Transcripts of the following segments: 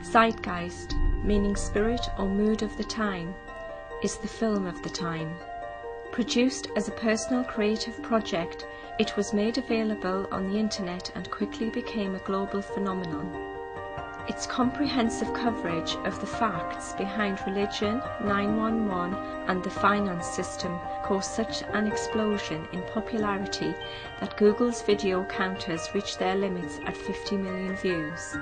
Zeitgeist, meaning spirit or mood of the time, is the film of the time. Produced as a personal creative project, it was made available on the internet and quickly became a global phenomenon. Its comprehensive coverage of the facts behind religion, 911 and the finance system caused such an explosion in popularity that Google's video counters reached their limits at 50 million views.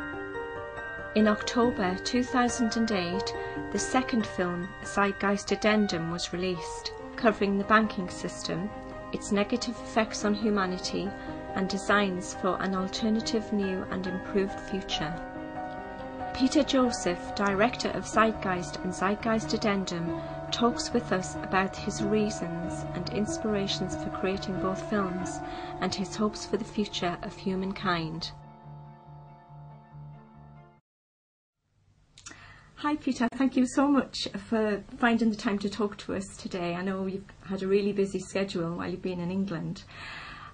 In October 2008, the second film, Zeitgeist Addendum, was released, covering the banking system, its negative effects on humanity, and designs for an alternative, new and improved future. Peter Joseph, director of Zeitgeist and Zeitgeist Addendum, talks with us about his reasons and inspirations for creating both films and his hopes for the future of humankind. Hi Peter, thank you so much for finding the time to talk to us today. I know you've had a really busy schedule while you've been in England.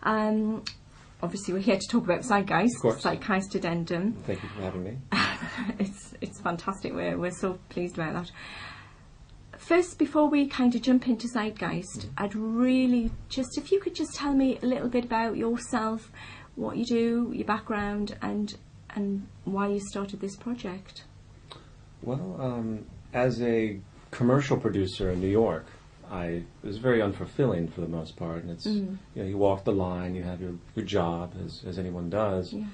Obviously we're here to talk about Zeitgeist, Zeitgeist Addendum. Thank you for having me. It's fantastic, we're so pleased about that. First, before we kind of jump into Zeitgeist, I'd really just, if you could just tell me a little bit about yourself, what you do, your background, and why you started this project. Well, as a commercial producer in New York, it was very unfulfilling for the most part. And it's you know, you walk the line, you have your job, as anyone does. Yeah.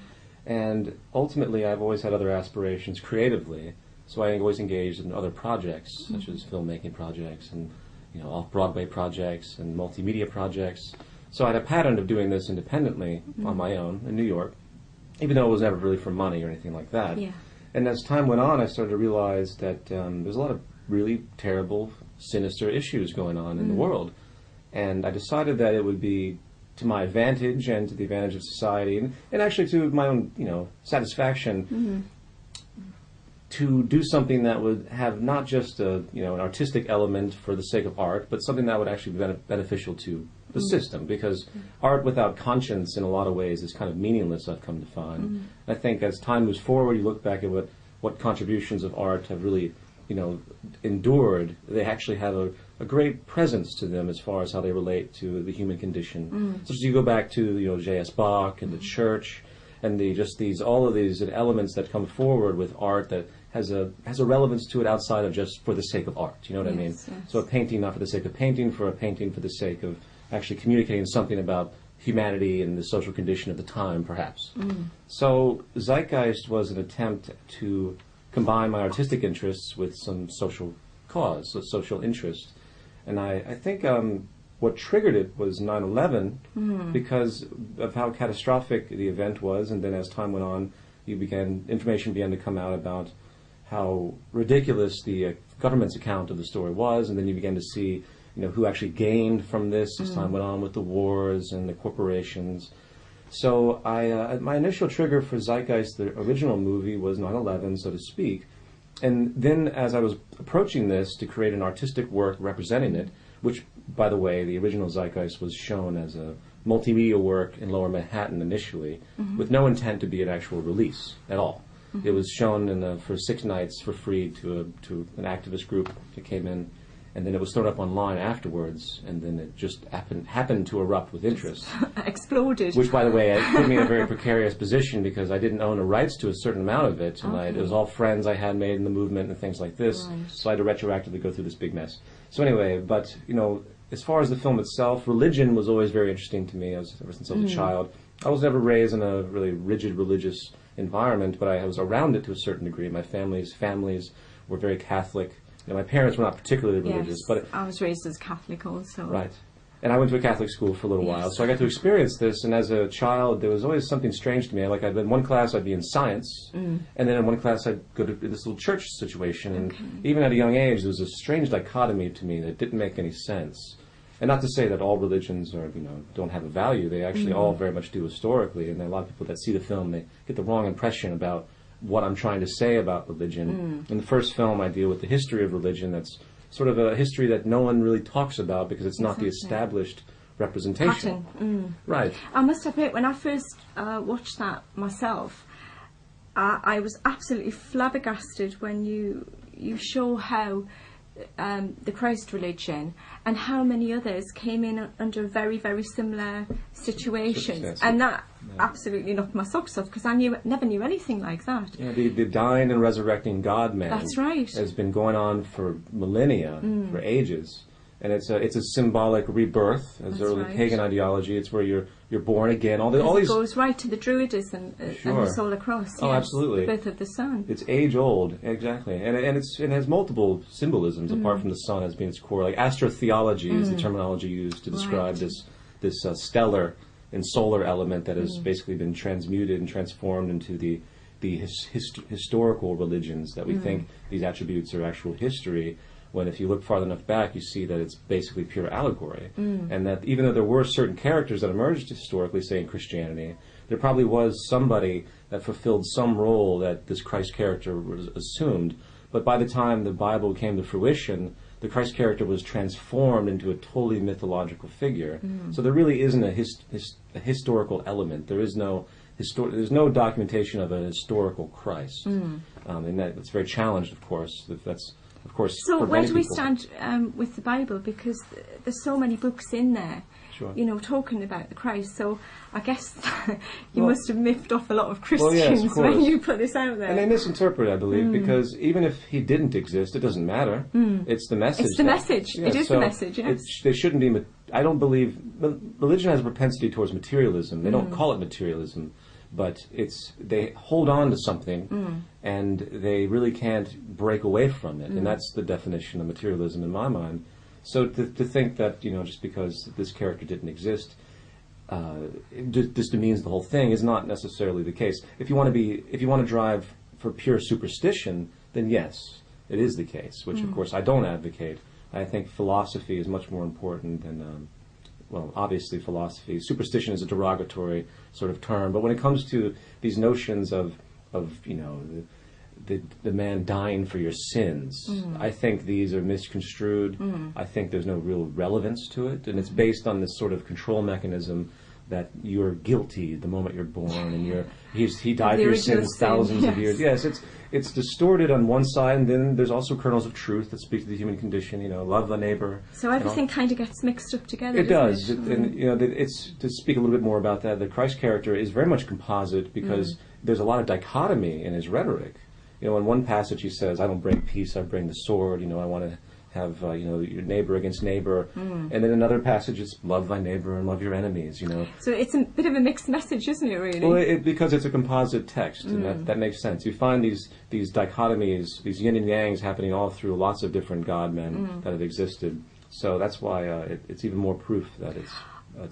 And ultimately, I've always had other aspirations creatively, so I always engaged in other projects, such as filmmaking projects and off-Broadway projects and multimedia projects. So I had a pattern of doing this independently on my own in New York, even though it was never really for money or anything like that. Yeah. And as time went on, I started to realize that there's a lot of really terrible, sinister issues going on in the world. And I decided that it would be to my advantage and to the advantage of society, and actually to my own, satisfaction, to do something that would have not just an artistic element for the sake of art, but something that would actually be beneficial to the system, because art without conscience in a lot of ways is kind of meaningless, I've come to find. I think as time moves forward, you look back at what contributions of art have really endured. They actually have a great presence to them as far as how they relate to the human condition. So as you go back to J.S. Bach and the church, and all of these elements that come forward with art that has a relevance to it outside of just for the sake of art. You know what I mean? Yes. So a painting not for the sake of painting, for a painting for the sake of actually communicating something about humanity and the social condition of the time, perhaps. So Zeitgeist was an attempt to combine my artistic interests with some social cause, a social interest. And I think what triggered it was 9/11, because of how catastrophic the event was, and then as time went on, information began to come out about how ridiculous the government's account of the story was, and then you began to see who actually gained from this as time went on with the wars and the corporations. So my initial trigger for Zeitgeist, the original movie, was 9/11, so to speak. And then as I was approaching this to create an artistic work representing it, which, by the way, the original Zeitgeist was shown as a multimedia work in Lower Manhattan initially, with no intent to be an actual release at all. It was shown for 6 nights for free to an activist group that came in, and then it was thrown up online afterwards, and then it just happened to erupt with interest. Exploded. Which, by the way, it put me in a very precarious position because I didn't own the rights to a certain amount of it, and it was all friends I had made in the movement and things like this, so I had to retroactively go through this big mess. So anyway, but, as far as the film itself, religion was always very interesting to me ever since I was a child. I was never raised in a really rigid religious environment, but I was around it to a certain degree. My families were very Catholic. My parents were not particularly religious, but I was raised as Catholic also. Right, and I went to a Catholic school for a little while, so I got to experience this. And as a child, there was always something strange to me. Like in one class, I'd be in science, and then in one class, I'd go to this little church situation. And even at a young age, there was a strange dichotomy to me that didn't make any sense. And not to say that all religions don't have a value. They actually all very much do historically. And there are a lot of people that see the film, they get the wrong impression about what I'm trying to say about religion. In the first film, I deal with the history of religion. That's sort of a history that no one really talks about because it's not the established representation. Pattern. Right. I must admit, when I first watched that myself, I was absolutely flabbergasted when you show how the Christ religion and how many others came in under very, very similar situations, and that absolutely knocked my socks off, because I never knew anything like that. Yeah, the dying and resurrecting God man. That's right. Has been going on for millennia, for ages. And it's a symbolic rebirth, as early pagan ideology. It's where you're born again. All these goes right to the Druidism and the solar cross. Oh, yes, absolutely. The birth of the sun. It's age old, exactly, and it has multiple symbolisms apart from the sun as being its core. Like astrotheology is the terminology used to describe this stellar and solar element that has basically been transmuted and transformed into the historical religions that we think these attributes are actual history. When if you look far enough back, you see that it's basically pure allegory. And that even though there were certain characters that emerged historically, say in Christianity, there probably was somebody that fulfilled some role that this Christ character was assumed. But by the time the Bible came to fruition, the Christ character was transformed into a totally mythological figure. So there really isn't a historical element. There is no there's no documentation of a historical Christ. And that's very challenged, of course. That's of course. So where do we stand with the Bible? Because there's so many books in there, talking about the Christ. So I guess you must have miffed off a lot of Christians when you put this out there. And they misinterpret, I believe, because even if he didn't exist, it doesn't matter. It's the message. It's the message. It is the message, yes. They shouldn't be... I don't believe... Religion has a propensity towards materialism. They don't call it materialism, but they hold on to something and they really can't break away from it. And that's the definition of materialism in my mind. So to think that, just because this character didn't exist, this demeans the whole thing is not necessarily the case. If you want to drive for pure superstition, then yes, it is the case, which of course I don't advocate. I think philosophy is much more important than... obviously philosophy. Superstition is a derogatory sort of term, but when it comes to these notions of the man dying for your sins, I think these are misconstrued. I think there's no real relevance to it, and it's based on this sort of control mechanism that you're guilty the moment you're born, and he died for your sins thousands of years. Yes, it's distorted on one side, and then there's also kernels of truth that speak to the human condition. Love the neighbor. So everything kind of gets mixed up together. It does, and it's to speak a little bit more about that. The Christ character is very much composite because there's a lot of dichotomy in his rhetoric. In one passage he says, "I don't bring peace, I bring the sword." I want to have your neighbor against neighbor, and then another passage is love thy neighbor and love your enemies. So it's a bit of a mixed message, isn't it? Really. Well, because it's a composite text, and that makes sense. You find these dichotomies, these yin and yangs, happening all through lots of different God men that have existed. So that's why it's even more proof that it's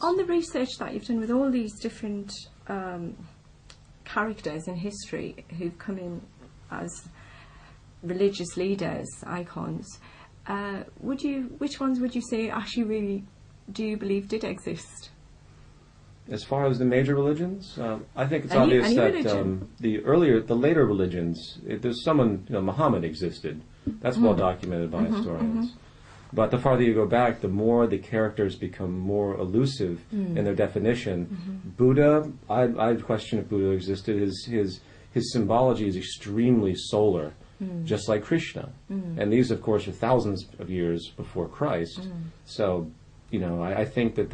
on the research that you've done with all these different characters in history who've come in as religious leaders, icons. Which ones would you say actually really do you believe did exist? As far as the major religions, I think it's obvious that the later religions, there's someone, Muhammad existed. That's well documented by historians. But the farther you go back, the more the characters become more elusive in their definition. Buddha, I'd question if Buddha existed. His symbology is extremely solar. Just like Krishna. And these, of course, are thousands of years before Christ. So, I think that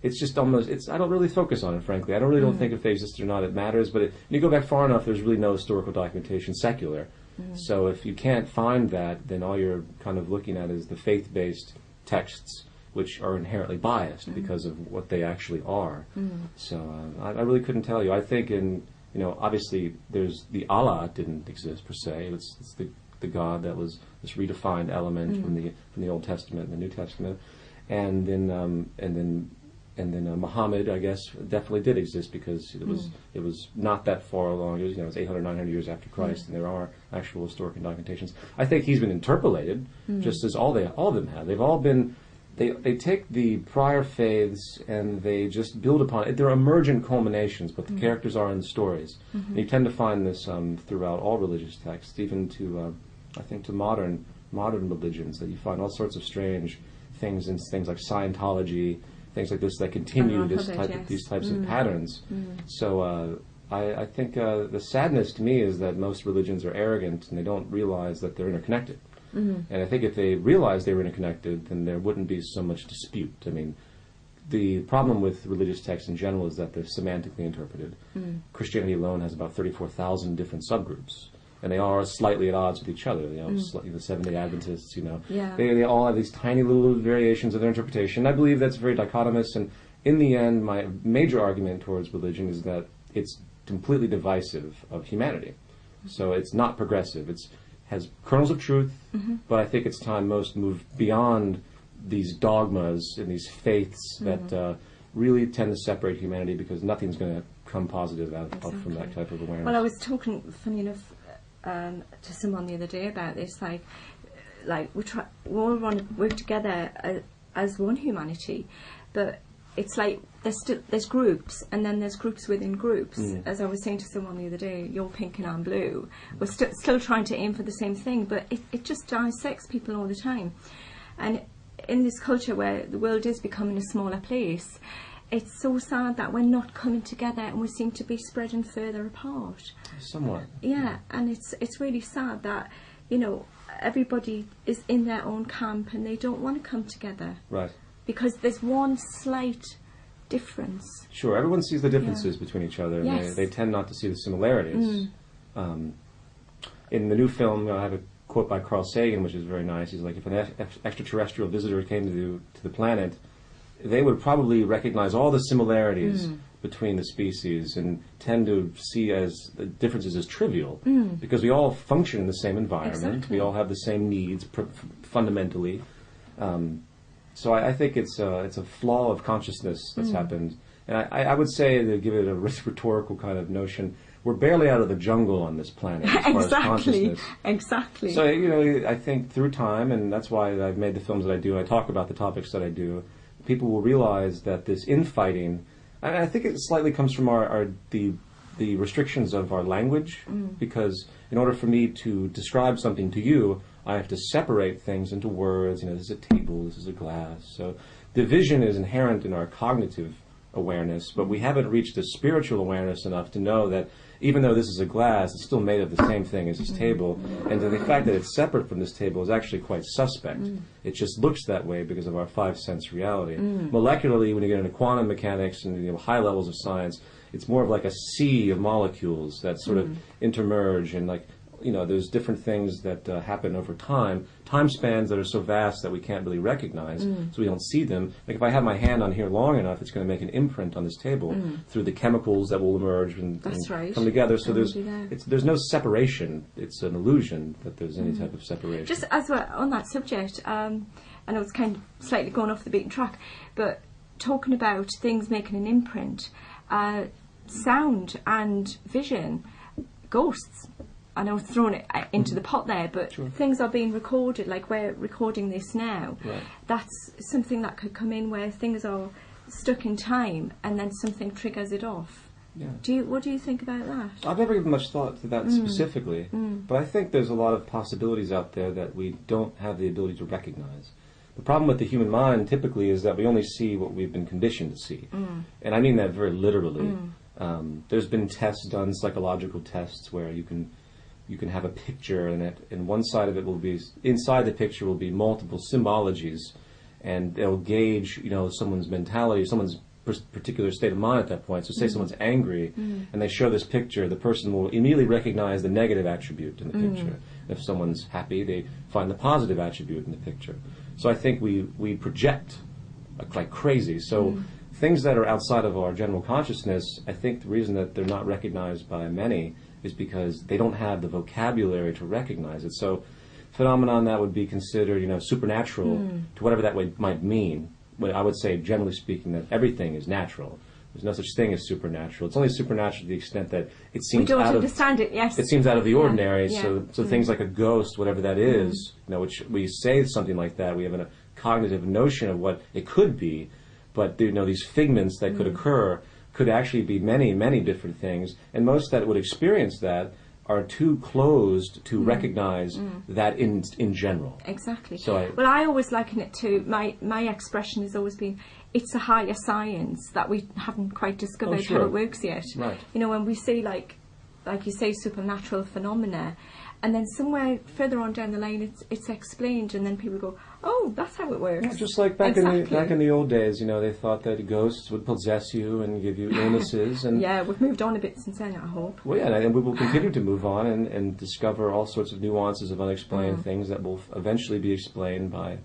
it's just almost, I don't really focus on it, frankly. I don't think if they exist or not it matters, but when you go back far enough, there's really no historical documentation secular. So if you can't find that, then all you're kind of looking at is the faith-based texts, which are inherently biased because of what they actually are. So I really couldn't tell you. I think obviously there's the Allah didn't exist per se. It's the God that was this redefined element from the Old Testament and the New Testament, and then Muhammad, I guess, definitely did exist because it was not that far along. It was 800, 900 years after Christ, and there are actual historical documentations. I think he's been interpolated, just as all of them have. They've all been. They take the prior faiths and they just build upon it. They're emergent culminations, but the characters are in the stories. And you tend to find this throughout all religious texts, even to modern religions, that you find all sorts of strange things in things like Scientology, things like this that continue these types of patterns. So I think the sadness to me is that most religions are arrogant and they don't realize that they're interconnected. And I think if they realized they were interconnected, then there wouldn't be so much dispute. I mean, the problem with religious texts in general is that they're semantically interpreted. Christianity alone has about 34,000 different subgroups, and they are slightly at odds with each other. You know, the Seventh-day Adventists, you know, they all have these tiny little variations of their interpretation. I believe that's very dichotomous, and in the end, my major argument towards religion is that it's completely divisive of humanity. So it's not progressive. It has kernels of truth, but I think it's time most move beyond these dogmas and these faiths that really tend to separate humanity, because nothing's going to come positive out from that type of awareness. Well, I was talking, funny enough, to someone the other day about this. Like we all want to work together as one humanity, but it's like there's groups, and then there's groups within groups. As I was saying to someone the other day, you're pink and I'm blue. We're still trying to aim for the same thing, but it just dissects people all the time. And in this culture where the world is becoming a smaller place, it's so sad that we're not coming together and we seem to be spreading further apart. Somewhat. Yeah, and it's really sad that, you know, everybody is in their own camp and they don't want to come together. Right. Because there's one slight difference. Sure, everyone sees the differences between each other, and they tend not to see the similarities. In the new film, I have a quote by Carl Sagan, which is very nice. He's like, if an extraterrestrial visitor came to the planet, they would probably recognize all the similarities between the species and tend to see as the differences as trivial, because we all function in the same environment. Exactly. We all have the same needs fundamentally. So I think it's a flaw of consciousness that's happened. And I would say, to give it a rhetorical kind of notion, we're barely out of the jungle on this planet as far as consciousness. Exactly. So, you know, I think through time, and that's why I've made the films that I do, and I talk about the topics that I do, people will realize that this infighting, and I think it slightly comes from the restrictions of our language, because in order for me to describe something to you, I have to separate things into words. You know, this is a table, this is a glass. So division is inherent in our cognitive awareness, but we haven't reached the spiritual awareness enough to know that even though this is a glass, it's still made of the same thing as this table, and the fact that it's separate from this table is actually quite suspect. It just looks that way because of our five-sense reality. Molecularly, when you get into quantum mechanics and high levels of science, it's more of like a sea of molecules that sort of intermerge, and like, you know, there's different things that happen over time spans that are so vast that we can't really recognize, so we don't see them. Like if I have my hand on here long enough, it's going to make an imprint on this table through the chemicals that will emerge and come together. So there's no separation. It's an illusion that there's any type of separation. Just as we're on that subject, I know it's kind of slightly going off the beaten track, but talking about things making an imprint, sound and vision, ghosts. I know I've thrown it into the pot there, but things are being recorded, like we're recording this now. Right. That's something that could come in where things are stuck in time and then something triggers it off. Yeah. What do you think about that? I've never given much thought to that specifically, but I think there's a lot of possibilities out there that we don't have the ability to recognize. The problem with the human mind typically is that we only see what we've been conditioned to see. And I mean that very literally. There's been tests done, psychological tests, where you can have a picture, and one side of it will be, inside the picture will be multiple symbologies, and they'll gauge, you know, someone's mentality, someone's particular state of mind at that point. So say someone's angry, and they show this picture, the person will immediately recognize the negative attribute in the picture. If someone's happy, they find the positive attribute in the picture. So I think we project like crazy. So things that are outside of our general consciousness, I think the reason that they're not recognized by many is because they don't have the vocabulary to recognize it. So phenomenon that would be considered, you know, supernatural, to whatever that might mean. But I would say, generally speaking, that everything is natural. There's no such thing as supernatural. It's only supernatural to the extent that it seems we don't understand it. Yes, it seems out of the ordinary. So things like a ghost, whatever that is, you know, which we say something like that, we have a cognitive notion of what it could be, but you know, these figments that could occur could actually be many, many different things, and most that would experience that are too closed to recognize that in general. Exactly. So well, I always liken it to, my expression has always been, it's a higher science that we haven't quite discovered how it works yet. Right. You know, when we see, like you say, supernatural phenomena, and then somewhere further on down the line it's explained, and then people go, oh, that's how it works. Yeah, just like back in the old days, you know, they thought that ghosts would possess you and give you illnesses. And yeah, we've moved on a bit since then, I hope. Well, yeah, and we will continue to move on and discover all sorts of nuances of unexplained things that will eventually be explained by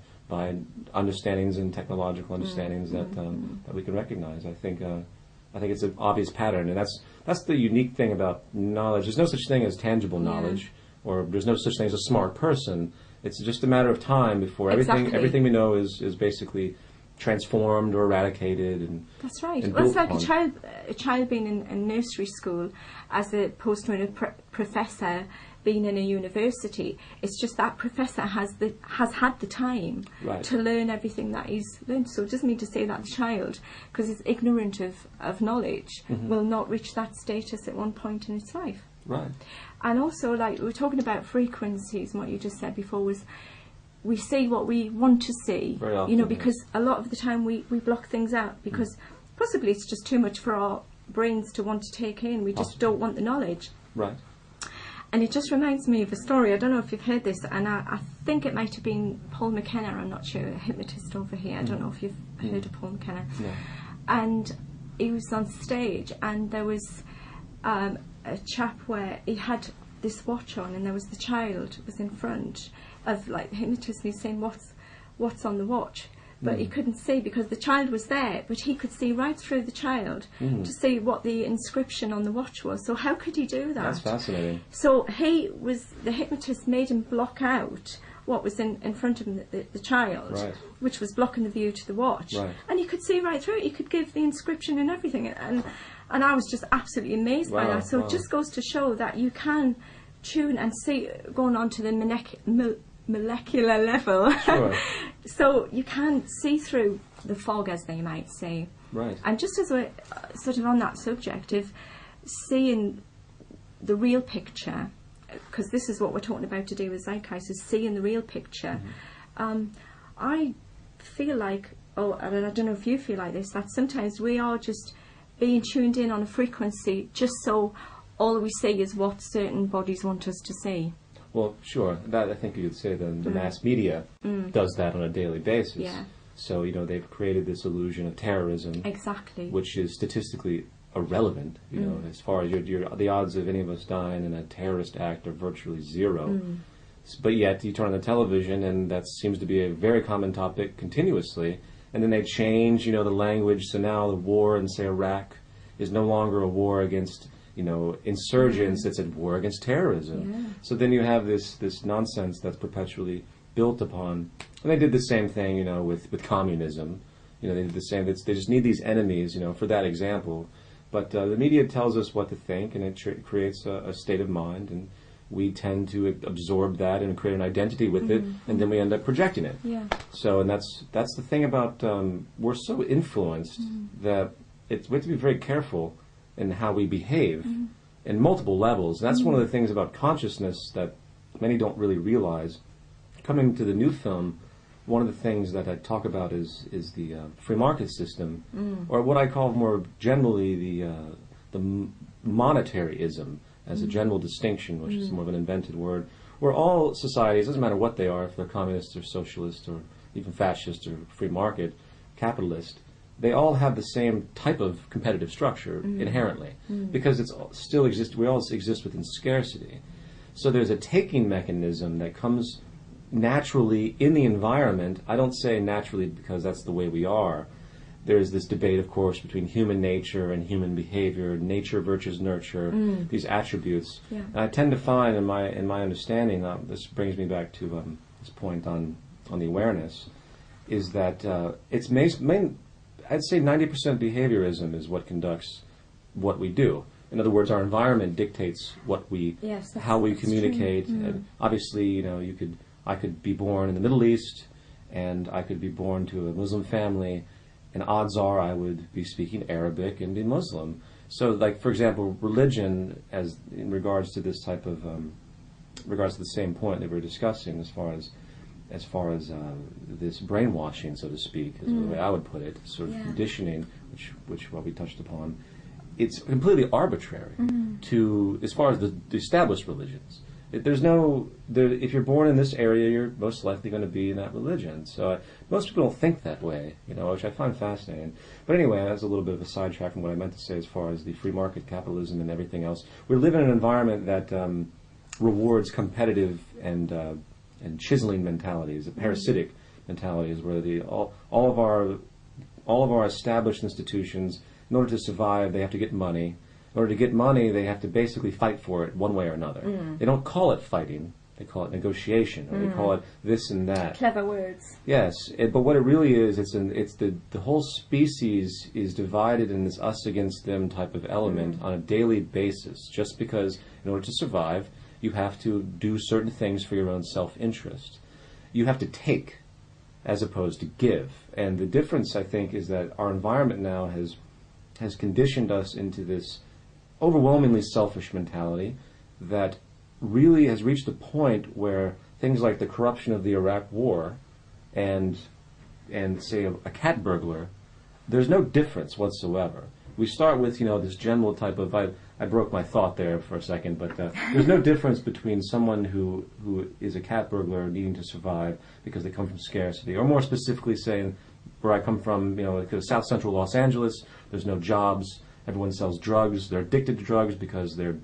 understandings and technological understandings that we can recognize. I think it's an obvious pattern, and that's the unique thing about knowledge. There's no such thing as tangible knowledge, or there's no such thing as a smart person. It's just a matter of time before everything we know is basically transformed or eradicated. And that's right. And well, it's like a child being in nursery school as opposed to a professor being in a university. It's just that professor has had the time to learn everything that he's learned. So it doesn't mean to say that the child, because it's ignorant of knowledge, will not reach that status at one point in its life. Right. And also, like, we were talking about frequencies, and what you just said before was, we see what we want to see. Very often, you know, because a lot of the time we block things out because possibly it's just too much for our brains to want to take in. We just don't want the knowledge. Right. And it just reminds me of a story. I don't know if you've heard this, and I think it might have been Paul McKenna. I'm not sure, a hypnotist over here. I don't know if you've heard of Paul McKenna. No. And he was on stage, and there was a chap where he had this watch on, and there was the child was in front of, like, the hypnotist, and he's saying what's on the watch, but he couldn't see because the child was there, but he could see right through the child to see what the inscription on the watch was. So how could he do that? That's fascinating. So the hypnotist made him block out what was in front of him, the child, which was blocking the view to the watch, and he could see right through it. He could give the inscription and everything, and I was just absolutely amazed by that. So it just goes to show that you can tune and see, going on to the molecular level. Sure. So you can see through the fog, as they might say. Right. And just as we're sort of on that subject of seeing the real picture, because this is what we're talking about today with Zeitgeist, is seeing the real picture. I feel like, and I don't know if you feel like this, that sometimes we are just being tuned in on a frequency just so all we see is what certain bodies want us to see. Well, sure. That, I think you could say the mass media does that on a daily basis. Yeah. So, you know, they've created this illusion of terrorism. Exactly. Which is statistically irrelevant. You know, as far as the odds of any of us dying in a terrorist act are virtually zero. But yet, you turn on the television, and that seems to be a very common topic continuously. And then they change, you know, the language. So now the war in, say, Iraq is no longer a war against, you know, insurgents. It's a war against terrorism. Yeah. So then you have this nonsense that's perpetually built upon. And they did the same thing, you know, with communism. You know, they did the same. They just need these enemies, you know, for that example. But the media tells us what to think, and it creates a state of mind, and we tend to absorb that and create an identity with it, and then we end up projecting it. Yeah. So, and that's the thing about we're so influenced that we have to be very careful in how we behave in multiple levels. And that's one of the things about consciousness that many don't really realize. Coming to the new film, one of the things that I talk about is the free market system, or what I call more generally the monetaryism as a general distinction, which is more of an invented word, where all societies, doesn't matter what they are, if they're communist or socialist or even fascist or free market, capitalist, they all have the same type of competitive structure inherently, because it's still exists. We all exist within scarcity. So there's a taking mechanism that comes naturally in the environment. I don't say naturally because that's the way we are. There's this debate, of course, between human nature and human behavior, nature versus nurture, these attributes. Yeah. And I tend to find in my understanding, this brings me back to this point on the awareness, is that it's I'd say 90% behaviorism is what conducts what we do. In other words, our environment dictates how we communicate. And obviously, you know, I could be born in the Middle East, and I could be born to a Muslim family, and odds are I would be speaking Arabic and be Muslim. So, like, for example, religion, as in regards to this type of, regards to the same point that we're discussing, as far as this brainwashing, so to speak, is the way I would put it, sort of conditioning, which what we touched upon, it's completely arbitrary to, as far as the established religions. If you're born in this area, you're most likely going to be in that religion. So most people don't think that way, which I find fascinating. But anyway, that's a little bit of a sidetrack from what I meant to say as far as the free market capitalism and everything else. We live in an environment that rewards competitive and chiseling mentalities, parasitic mentalities, where all of our established institutions, in order to survive, they have to get money. In order to get money, they have to basically fight for it one way or another. They don't call it fighting. They call it negotiation, or they call it this and that. Clever words. Yes, but what it really is, it's the whole species is divided in this us against them type of element on a daily basis, just because in order to survive, you have to do certain things for your own self-interest. You have to take as opposed to give. And the difference, I think, is that our environment now has conditioned us into this overwhelmingly selfish mentality that really has reached a point where things like the corruption of the Iraq War and say a cat burglar, there's no difference whatsoever. We start with this general type of I broke my thought there for a second, but there's no difference between someone who is a cat burglar needing to survive because they come from scarcity, or more specifically saying where I come from, like South Central Los Angeles, there's no jobs. Everyone sells drugs. They're addicted to drugs because they're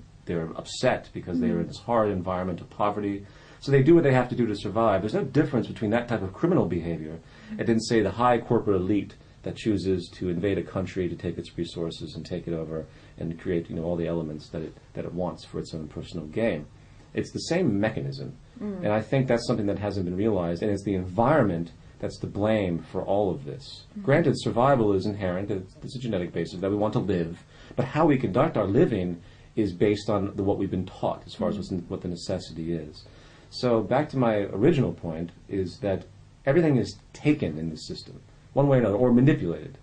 upset because they're in this hard environment of poverty. So they do what they have to do to survive. There's no difference between that type of criminal behavior and then, say, the high corporate elite that chooses to invade a country to take its resources and take it over and create all the elements that it wants for its own personal gain. It's the same mechanism. And I think that's something that hasn't been realized, and it's the environment that's to blame for all of this. Granted, survival is inherent. It's a genetic basis that we want to live. But how we conduct our living is based on what we've been taught as far as what the necessity is. So back to my original point is that everything is taken in this system, one way or another, or manipulated.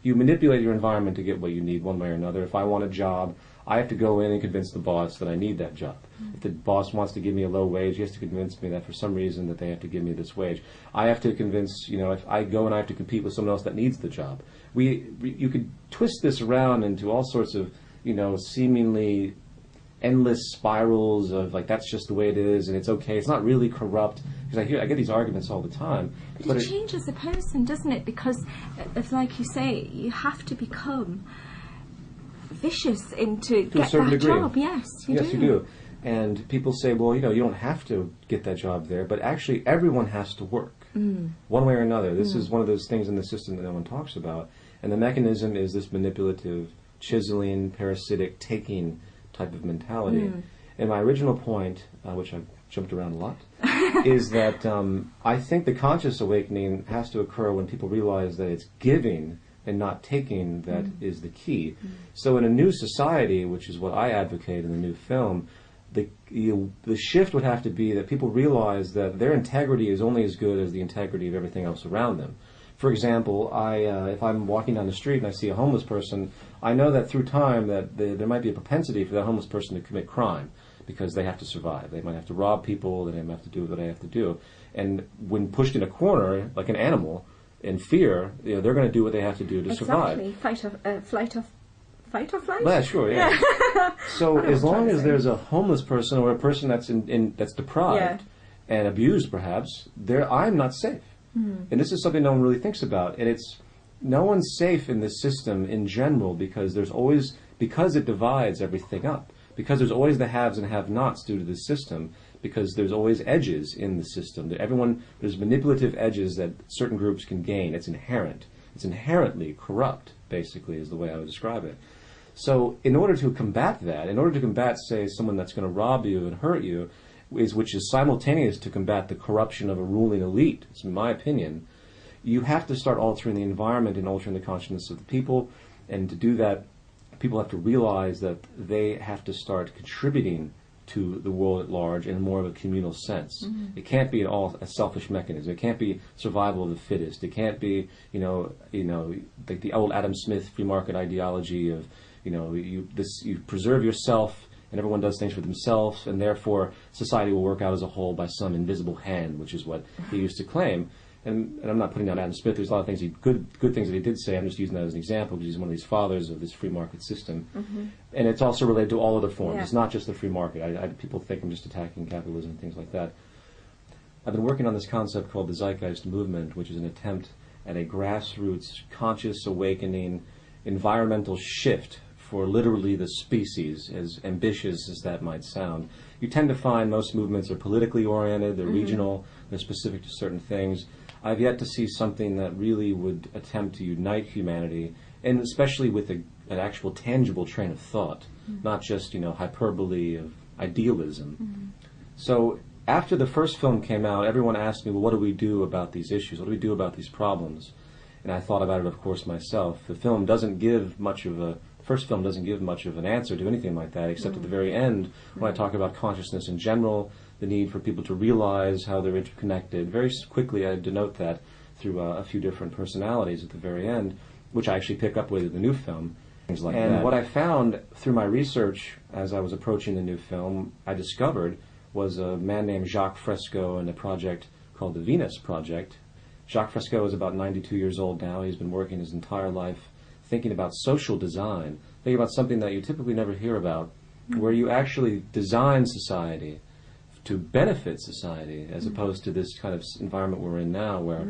You manipulate your environment to get what you need one way or another. If I want a job, I have to go in and convince the boss that I need that job. If the boss wants to give me a low wage, he has to convince me that for some reason that they have to give me this wage. I have to convince, if I go and I have to compete with someone else that needs the job. You could twist this around into all sorts of, seemingly endless spirals of that's just the way it is and it's okay. It's not really corrupt. Because I get these arguments all the time. But it changes a person, doesn't it? Because, like you say, you have to become vicious to get that degree. Job. Yes, you do. And people say, well, you don't have to get that job there, but actually everyone has to work one way or another. This is one of those things in the system that no one talks about. And the mechanism is this manipulative, chiseling, parasitic, taking type of mentality. And my original point, which I've jumped around a lot, is that I think the conscious awakening has to occur when people realize that it's giving and not taking that is the key. So in a new society, which is what I advocate in the new film, the shift would have to be that people realize that their integrity is only as good as the integrity of everything else around them. For example, if I'm walking down the street and I see a homeless person, I know that through time that there might be a propensity for that homeless person to commit crime because they have to survive. They might have to rob people, they might have to do what they have to do. And when pushed in a corner, like an animal, in fear, they're going to do what they have to do to survive. Exactly. Fight or flight? Yeah, sure, yeah. So as long as there's a homeless person or a person that's that's deprived and abused, perhaps, I'm not safe. And this is something no one really thinks about. And no one's safe in this system in general because it divides everything up. Because there's always the haves and have-nots due to the system. Because there's always edges in the system. There's manipulative edges that certain groups can gain. It's inherent. It's inherently corrupt, basically, is the way I would describe it. So in order to combat that, say, someone that's going to rob you and hurt you, which is simultaneous to combat the corruption of a ruling elite, it's in my opinion, you have to start altering the environment and altering the consciousness of the people. And to do that, people have to realize that they have to start contributing to the world at large in more of a communal sense. It can't be a selfish mechanism. It can't be survival of the fittest. It can't be, like the old Adam Smith free market ideology of, you preserve yourself, and everyone does things for themselves, and therefore society will work out as a whole by some invisible hand, which is what he used to claim. And I'm not putting down Adam Smith. There's a lot of things good things that he did say. I'm just using that as an example because he's one of these fathers of this free market system. Mm-hmm. And it's also related to all other forms. Yeah. It's not just the free market. People think I'm just attacking capitalism and things like that. I've been working on this concept called the Zeitgeist movement, which is an attempt at a grassroots, conscious awakening, environmental shift for literally the species, as ambitious as that might sound. You tend to find most movements are politically oriented, they're regional, they're specific to certain things. I've yet to see something that really would attempt to unite humanity, and especially with an actual tangible train of thought, not just, hyperbole of idealism. So after the first film came out, everyone asked me, well, what do we do about these issues? What do we do about these problems? And I thought about it, of course, myself. The first film doesn't give much of an answer to anything like that, except at the very end, when I talk about consciousness in general, the need for people to realize how they're interconnected. Very quickly, I denote that through a few different personalities at the very end, which I actually pick up with in the new film. Things like that. What I found through my research as I was approaching the new film, I discovered was a man named Jacques Fresco and a project called the Venus Project. Jacques Fresco is about 92 years old now. He's been working his entire life thinking about social design, thinking about something that you typically never hear about, where you actually design society to benefit society, as opposed to this kind of environment we're in now, where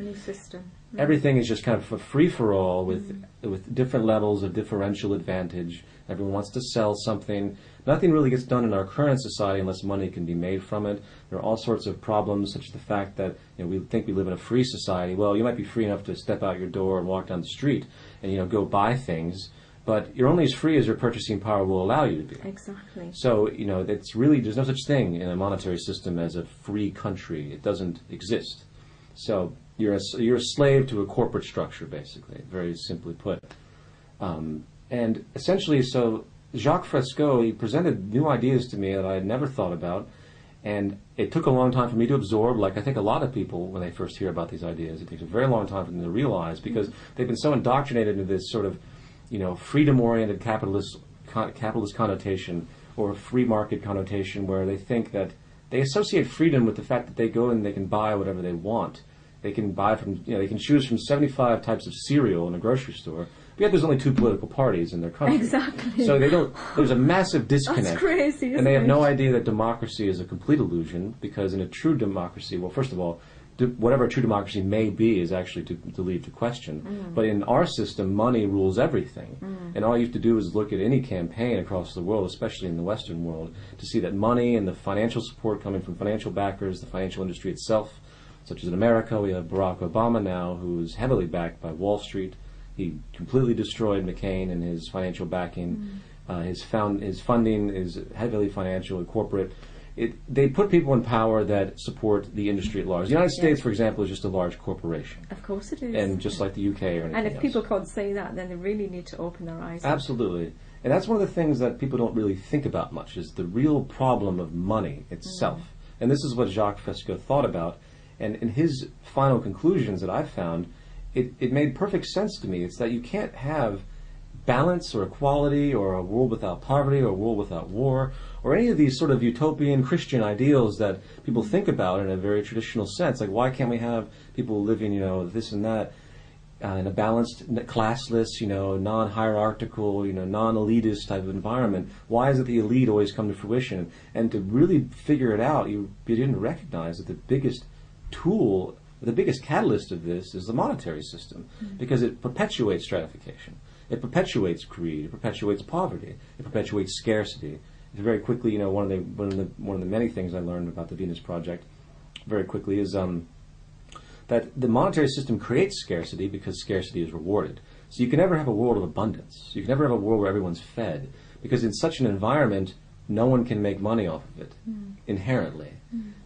everything is just kind of a free-for-all with different levels of differential advantage. Everyone wants to sell something. Nothing really gets done in our current society unless money can be made from it. There are all sorts of problems, such as the fact that we think we live in a free society. Well, you might be free enough to step out your door and walk down the street and go buy things, but you're only as free as your purchasing power will allow you to be. Exactly. So, it's really, there's no such thing in a monetary system as a free country. It doesn't exist. So you're a slave to a corporate structure, basically, very simply put. And essentially, so Jacques Fresco, he presented new ideas to me that I had never thought about, and it took a long time for me to absorb, like I think a lot of people, when they first hear about these ideas, it takes a very long time for them to realize, because they've been so indoctrinated into this sort of freedom-oriented capitalist connotation or free market connotation, where they think that they associate freedom with the fact that they go and they can buy whatever they want. They can buy from, they can choose from 75 types of cereal in a grocery store, but yet there's only 2 political parties in their country. Exactly. So there's a massive disconnect. That's crazy, isn't and they have it? no idea that democracy is a complete illusion, because in a true democracy, well, first of all, whatever a true democracy may be is actually to leave to question. But in our system, money rules everything. And all you have to do is look at any campaign across the world, especially in the Western world, to see that money and the financial support coming from financial backers, the financial industry itself, such as in America, we have Barack Obama now, who is heavily backed by Wall Street. He completely destroyed McCain and his financial backing. His funding is heavily financial and corporate. They put people in power that support the industry at large. The United States, for example, is just a large corporation. Of course it is. And just like the UK or anything And if else. people can't say that, then they really need to open their eyes. Absolutely. And that's one of the things that people don't really think about much, is the real problem of money itself. And this is what Jacques Fresco thought about. And in his final conclusions that I've found, it made perfect sense to me. It's that you can't have balance or equality or a world without poverty or a world without war or any of these sort of utopian Christian ideals that people think about in a very traditional sense. Like, why can't we have people living, this and that in a balanced, classless, non-hierarchical, non-elitist type of environment? Why is it the elite always come to fruition? And to really figure it out, you didn't recognize that the biggest tool, the biggest catalyst of this is the monetary system, because it perpetuates stratification. It perpetuates greed. It perpetuates poverty. It perpetuates scarcity. Very quickly, one of the many things I learned about the Venus Project, very quickly, is that the monetary system creates scarcity because scarcity is rewarded. So you can never have a world of abundance. You can never have a world where everyone's fed, because in such an environment, no one can make money off of it inherently.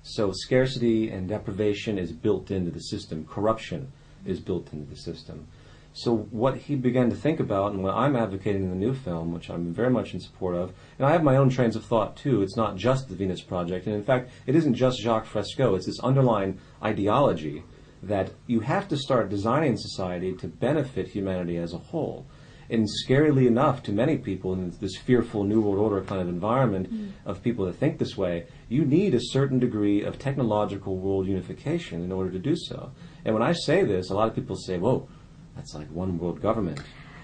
So scarcity and deprivation is built into the system. Corruption is built into the system. So what he began to think about, and what I'm advocating in the new film, which I'm very much in support of, and I have my own trains of thought too. It's not just the Venus Project, and in fact, it isn't just Jacques Fresco. It's this underlying ideology that you have to start designing society to benefit humanity as a whole. And scarily enough, to many people in this fearful New World Order kind of environment of people that think this way, you need a certain degree of technological world unification in order to do so. And when I say this, a lot of people say, whoa, that's like one world government.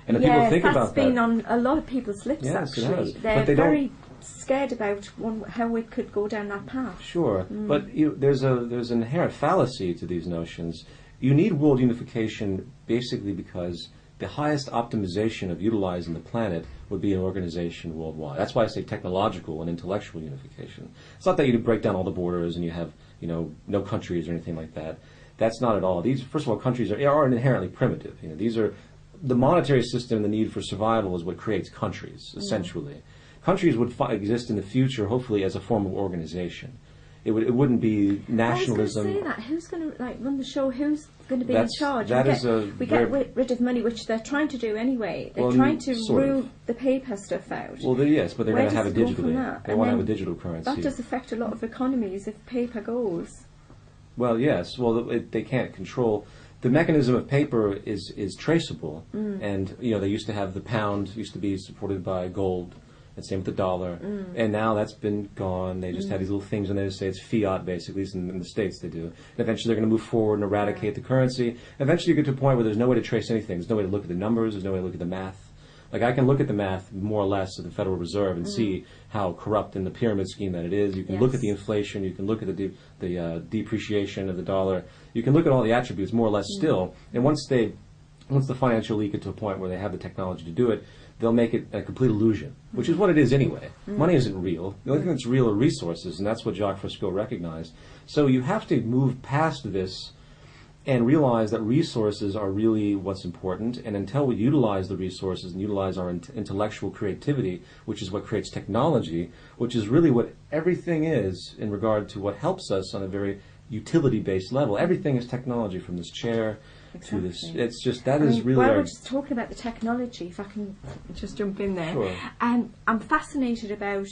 And if people think about that... that's been on a lot of people's lips, yes, actually. It has. They're very scared about how we could go down that path. Sure, but there's an inherent fallacy to these notions. You need world unification basically because the highest optimization of utilizing the planet would be an organization worldwide. That's why I say technological and intellectual unification. It's not that you break down all the borders and you have, no countries or anything like that. That's not at all. These, first of all, countries are inherently primitive. These are the monetary system and the need for survival is what creates countries, essentially. Countries would exist in the future, hopefully, as a form of organization. It wouldn't be nationalism. I was going to say that. Who's going to run the show? Who's going to be in charge? We get rid of money, which they're trying to do anyway. They're trying to rule the paper stuff out. Well, yes, but they're going to have it digitally. They want to have a digital currency. That does affect a lot of economies if paper goes. Well, yes. Well, they can't control. The mechanism of paper is traceable, and they used to have the pound used to be supported by gold. And same with the dollar. And now that's been gone. They just have these little things and they just say it's fiat, basically. In the States they do. And eventually they're going to move forward and eradicate the currency. Eventually you get to a point where there's no way to trace anything. There's no way to look at the numbers. There's no way to look at the math. Like I can look at the math, more or less, of the Federal Reserve and see how corrupt in the pyramid scheme that it is. You can look at the inflation. You can look at the depreciation of the dollar. You can look at all the attributes, more or less, still. And once the financial elite get to a point where they have the technology to do it, they'll make it a complete illusion, which is what it is anyway. Money isn't real. The only thing that's real are resources, and that's what Jacques Fresco recognized. So you have to move past this and realize that resources are really what's important, and until we utilize the resources and utilize our intellectual creativity, which is what creates technology, which is really what everything is in regard to what helps us on a very utility-based level. Everything is technology, from this chair to this. It's just, that is really... While we're just talking about the technology, if I can just jump in there. Sure. I'm fascinated about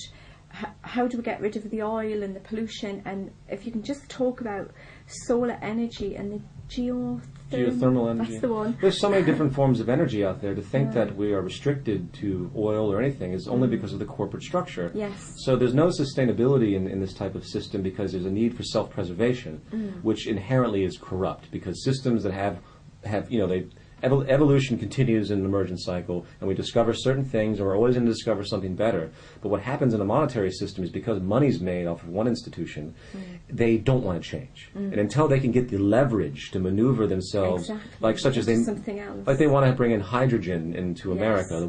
how do we get rid of the oil and the pollution, and if you can just talk about solar energy and the geothermal energy. That's the one. There's so many different forms of energy out there. To think that we are restricted to oil or anything is only because of the corporate structure. Yes. So there's no sustainability in this type of system because there's a need for self-preservation, which inherently is corrupt, because systems that have evolution continues in an emergent cycle, and we discover certain things, and we're always going to discover something better. But what happens in a monetary system is because money's made off of one institution, they don't want to change. And until they can get the leverage to maneuver themselves, such as something else. Like they want to bring in hydrogen into America.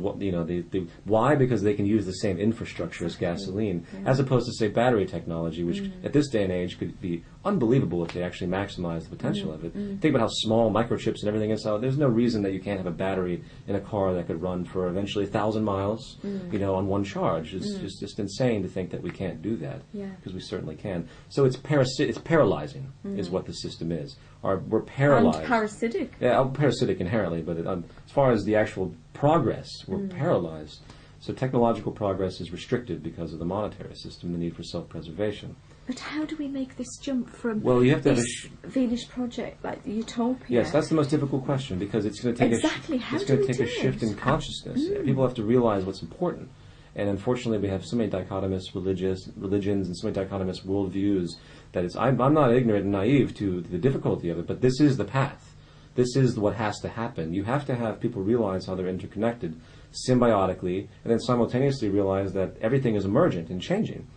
Why? Because they can use the same infrastructure as gasoline, as opposed to, say, battery technology, which at this day and age could be unbelievable if they actually maximize the potential of it. Think about how small microchips and everything is. There's no reason that you can't have a battery in a car that could run for eventually 1,000 miles, on one charge. It's just insane to think that we can't do that, because we certainly can. So it's paralyzing, is what the system is. We're paralyzed. And parasitic. Yeah, parasitic inherently, but as far as the actual progress, we're paralyzed. So technological progress is restricted because of the monetary system, the need for self-preservation. But how do we make this jump from you have to this Venus project, like the utopia? Yes, that's the most difficult question, because it's going to take a shift in consciousness. People have to realize what's important. And unfortunately, we have so many dichotomous religions and so many dichotomous worldviews that I'm not ignorant and naive to the difficulty of it, but this is the path. This is what has to happen. You have to have people realize how they're interconnected symbiotically, and then simultaneously realize that everything is emergent and changing.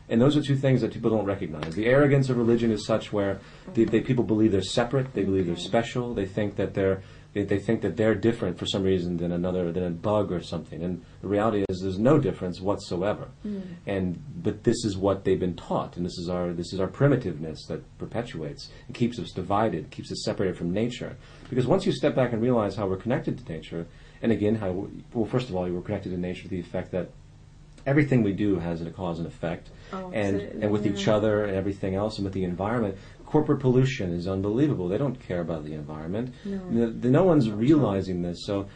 And those are two things that people don't recognize. The arrogance of religion is such where people believe they're separate, they believe they're special, they think that they're different for some reason than a bug or something. And the reality is there's no difference whatsoever. But this is what they've been taught, and this is our primitiveness that perpetuates and keeps us divided, keeps us separated from nature. Because once you step back and realize how we're connected to nature, and again, first of all, we're connected to nature to the effect that everything we do has a cause and effect, and with each other and everything else, and with the environment. Corporate pollution is unbelievable. They don't care about the environment. No one's realizing this. So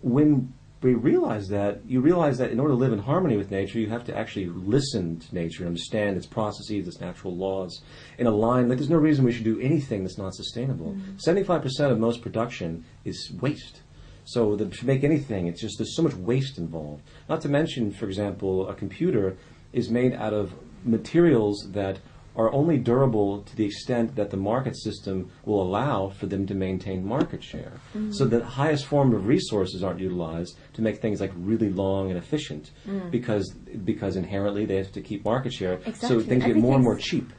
when we realize that, you realize that in order to live in harmony with nature, you have to actually listen to nature, understand its processes, its natural laws, and align. Like, there's no reason we should do anything that's not sustainable. 75% of most production is waste. So to make anything, it's just there's so much waste involved. Not to mention, for example, a computer is made out of materials that are only durable to the extent that the market system will allow for them to maintain market share. So the highest form of resources aren't utilized to make things like really long and efficient because inherently they have to keep market share. Exactly. So things get more and more cheap.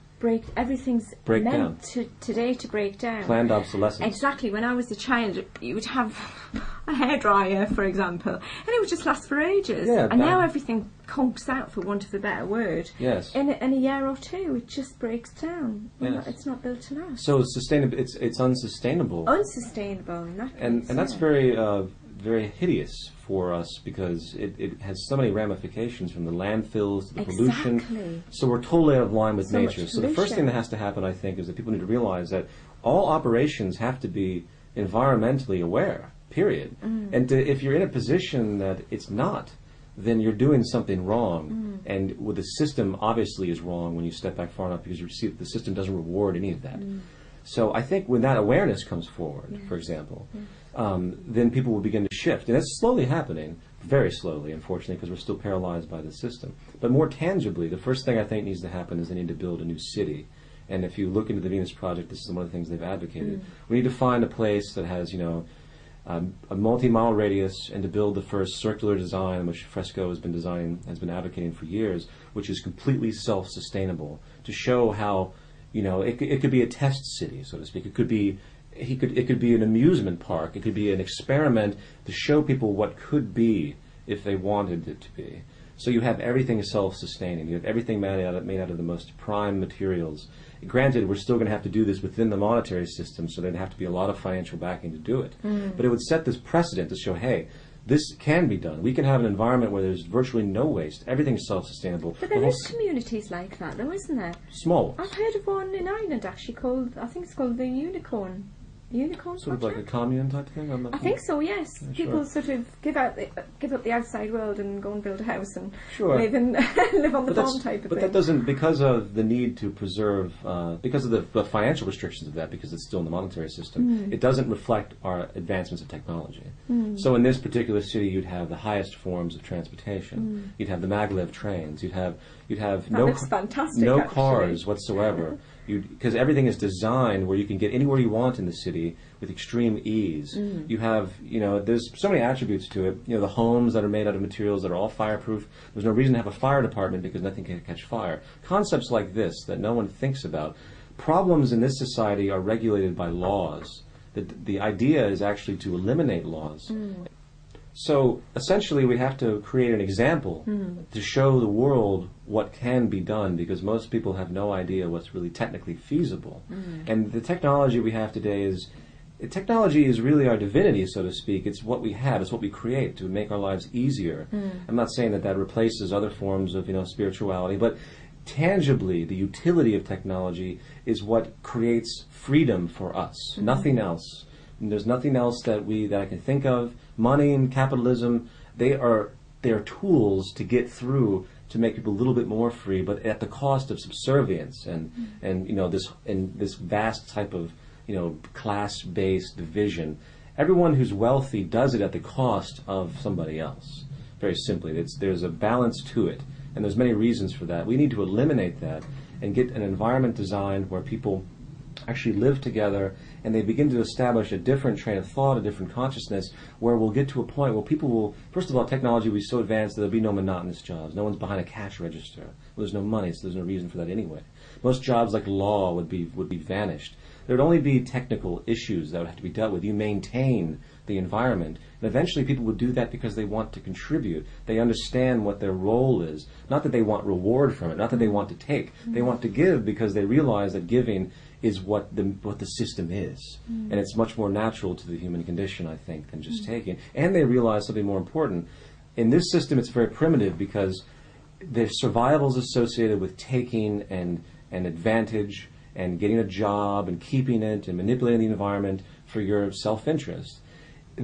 Everything's Break meant down. today to break down. Planned obsolescence. Exactly. When I was a child, you would have a hairdryer, for example, and it would just last for ages. Yeah, and now everything conks out, for want of a better word. Yes. In a year or two, it just breaks down. Yes. It's not built to last. So it's unsustainable. Unsustainable. In that And case, that's very hideous for us because it has so many ramifications from the landfills to the pollution. Exactly. So we're totally out of line with So much nature. So the first thing that has to happen, I think, is that people need to realize that all operations have to be environmentally aware, period. And if you're in a position that it's not, then you're doing something wrong. And the system obviously is wrong when you step back far enough because you see that the system doesn't reward any of that. So I think when that awareness comes forward, for example, then people will begin to shift. And it's slowly happening, very slowly, unfortunately, because we're still paralyzed by the system. But more tangibly, the first thing I think needs to happen is they need to build a new city. And if you look into the Venus Project, this is one of the things they've advocated. We need to find a place that has, a multi-mile radius, and to build the first circular design, which Fresco has been advocating for years, which is completely self-sustainable, to show how, it could be a test city, so to speak. It could be an amusement park. It could be an experiment to show people what could be if they wanted it to be. So you have everything self-sustaining. You have everything made out of the most prime materials. Granted, we're still going to have to do this within the monetary system, so there'd have to be a lot of financial backing to do it. But it would set this precedent to show, hey, this can be done. We can have an environment where there's virtually no waste. Everything's self-sustainable. But there is communities like that, though, isn't there? Small ones. I've heard of one in Ireland, actually, I think it's called the Unicorn Sort of like a Project? commune type thing? I think so, yes. Yeah, People sure. sort of give up the outside world and go and build a house and Sure. live on the farm type of But thing. that doesn't, because of the need to preserve, because of the financial restrictions of that, because it's still in the monetary system, it doesn't reflect our advancements of technology. So in this particular city, you'd have the highest forms of transportation. You'd have the maglev trains. You'd have That no looks fantastic, no actually. cars whatsoever. Because everything is designed where you can get anywhere you want in the city with extreme ease. You have, there's so many attributes to it. The homes that are made out of materials that are all fireproof. There's no reason to have a fire department because nothing can catch fire. Concepts like this that no one thinks about. Problems in this society are regulated by laws. The idea is actually to eliminate laws. So essentially we have to create an example to show the world what can be done, because most people have no idea what's really technically feasible. And the technology we have today is really our divinity, so to speak. It's what we have, it's what we create to make our lives easier. I'm not saying that replaces other forms of spirituality, but tangibly the utility of technology is what creates freedom for us. Nothing else. And there's nothing else that I can think of. Money and capitalism, they're tools to get through to make people a little bit more free, but at the cost of subservience and this vast type of class-based division. Everyone who's wealthy does it at the cost of somebody else. Very simply, there's a balance to it, and there's many reasons for that. We need to eliminate that and get an environment designed where people actually live together, and they begin to establish a different train of thought, a different consciousness, where we'll get to a point where people will, first of all, technology will be so advanced that there'll be no monotonous jobs. No one's behind a cash register. Well, there's no money, so there's no reason for that anyway. Most jobs like law would be vanished. There would only be technical issues that would have to be dealt with. You maintain the environment, and eventually people would do that because they want to contribute. They understand what their role is. Not that they want reward from it, not that they want to take. They want to give because they realize that giving is what the system is. And it's much more natural to the human condition, I think, than just taking. And they realize something more important. In this system, it's very primitive because the survival is associated with taking and advantage and getting a job and keeping it and manipulating the environment for your self-interest.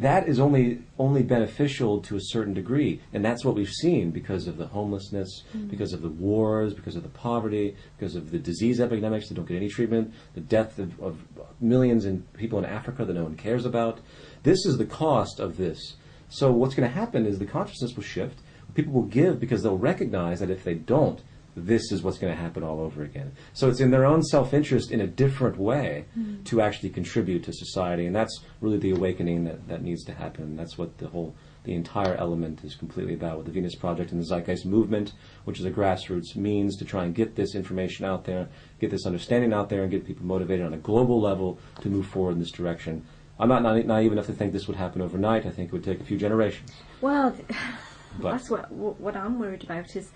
that is only beneficial to a certain degree, and that's what we've seen because of the homelessness, because of the wars, because of the poverty, because of the disease epidemics that don't get any treatment, the death of millions of people in Africa that no one cares about. This is the cost of this. So what's going to happen is the consciousness will shift. People will give because they'll recognize that if they don't, this is what's going to happen all over again. So it's in their own self-interest in a different way to actually contribute to society, and that's really the awakening that needs to happen. That's what the entire element is completely about with the Venus Project and the Zeitgeist movement, which is a grassroots means to try and get this information out there, get this understanding out there, and get people motivated on a global level to move forward in this direction. I'm not naive enough to think this would happen overnight. I think it would take a few generations. Well, that's what I'm worried about is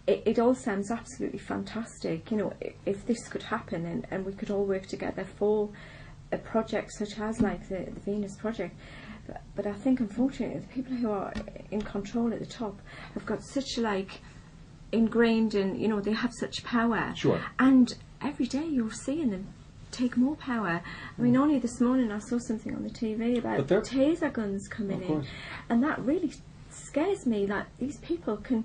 it all sounds absolutely fantastic. You know, if this could happen and we could all work together for a project such as like the Venus Project. But I think unfortunately the people who are in control at the top have got such like ingrained in, you know, they have such power. Sure. And every day you're seeing them take more power. I mean, only this morning I saw something on the TV about taser guns coming in, and that really scares me. Like these people can,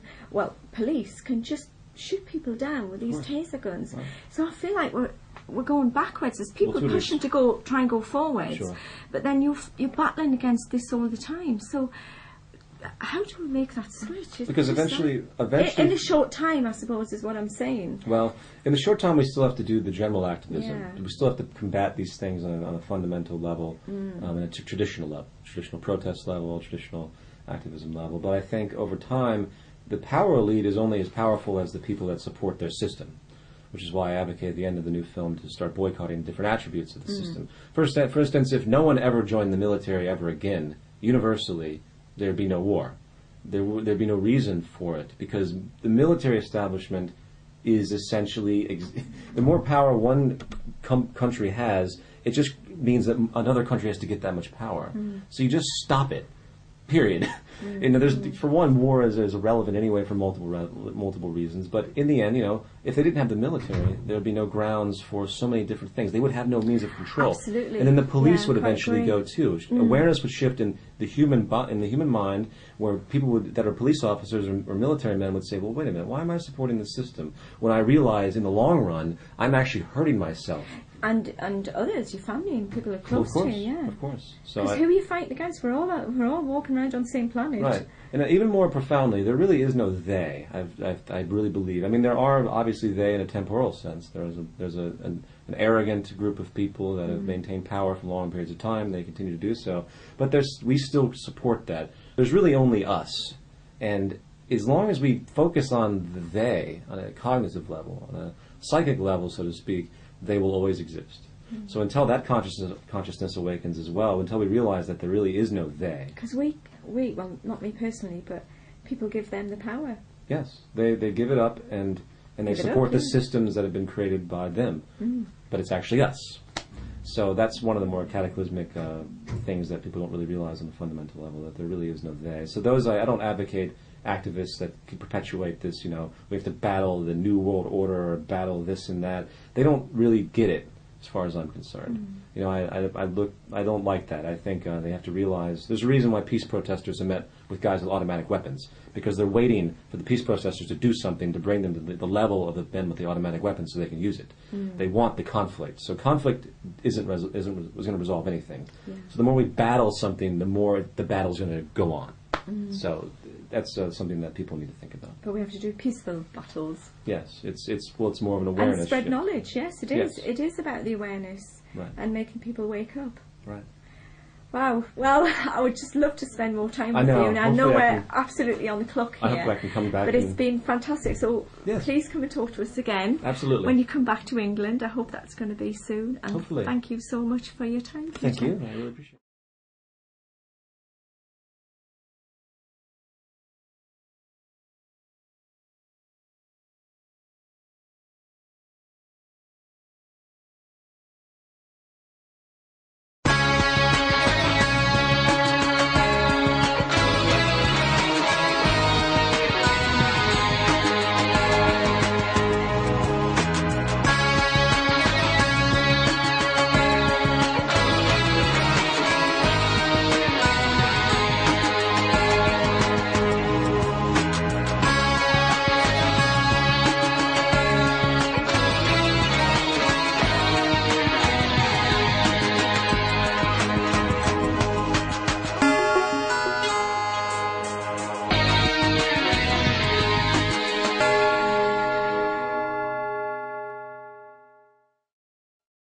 police can just shoot people down with these taser guns. Right. So I feel like we're going backwards as people pushing to try and go forwards. Sure. But then you're battling against this all the time. So how do we make that switch? Because eventually, in a short time, I suppose, is what I'm saying. Well, in the short time, we still have to do the general activism. Yeah. We still have to combat these things on a fundamental level, on a traditional level, traditional protest level, traditional activism level. But I think over time, the power elite is only as powerful as the people that support their system, which is why I advocate at the end of the new film to start boycotting different attributes of the system. For instance, if no one ever joined the military ever again, universally, there'd be no war. There'd be no reason for it, because the military establishment is essentially the more power one country has, it just means that another country has to get that much power. So you just stop it. Period. And for one, war is irrelevant anyway for multiple reasons. But in the end, you know, if they didn't have the military, there would be no grounds for so many different things. They would have no means of control. Absolutely. And then the police would eventually go too. Awareness would shift in the human mind, where people that are police officers or military men would say, "Well, wait a minute. Why am I supporting the system when I realize in the long run I'm actually hurting myself?" And others, your family and people are close to you, yeah. Of course. Because who are you fighting against? We're all walking around on the same planet. Right. And even more profoundly, there really is no they. I really believe. I mean, there are obviously they in a temporal sense. There's an arrogant group of people that have maintained power for long periods of time. They continue to do so. But we still support that. There's really only us. And as long as we focus on the they, on a cognitive level, on a psychic level, so to speak, they will always exist. So until that consciousness awakens as well, until we realize that there really is no they. Because we, well, not me personally, but people give them the power. Yes, they give it up and they support the systems that have been created by them. But it's actually us. So that's one of the more cataclysmic things that people don't really realize on a fundamental level, that there really is no they. So I don't advocate activists that can perpetuate this, you know, we have to battle the New World Order or battle this and that. They don't really get it, as far as I'm concerned. You know, I don't like that. I think they have to realize there's a reason why peace protesters are met with guys with automatic weapons, because they're waiting for the peace protesters to do something to bring them to the level of the men with the automatic weapons so they can use it. They want the conflict. So conflict isn't going to resolve anything. Yeah. So the more we battle something, the more the battle's going to go on. So that's something that people need to think about. But we have to do peaceful battles. Yes, it's more of an awareness. And spread shift. knowledge. Yes, it is. Yes. It is about the awareness and making people wake up. Right. Wow. Well, I would just love to spend more time with you. And I know we're absolutely on the clock here. I hope I can come back. But it's been fantastic. So please come and talk to us again. Absolutely. When you come back to England, I hope that's going to be soon. And hopefully. Thank you so much for your time. Thank you. I really appreciate it.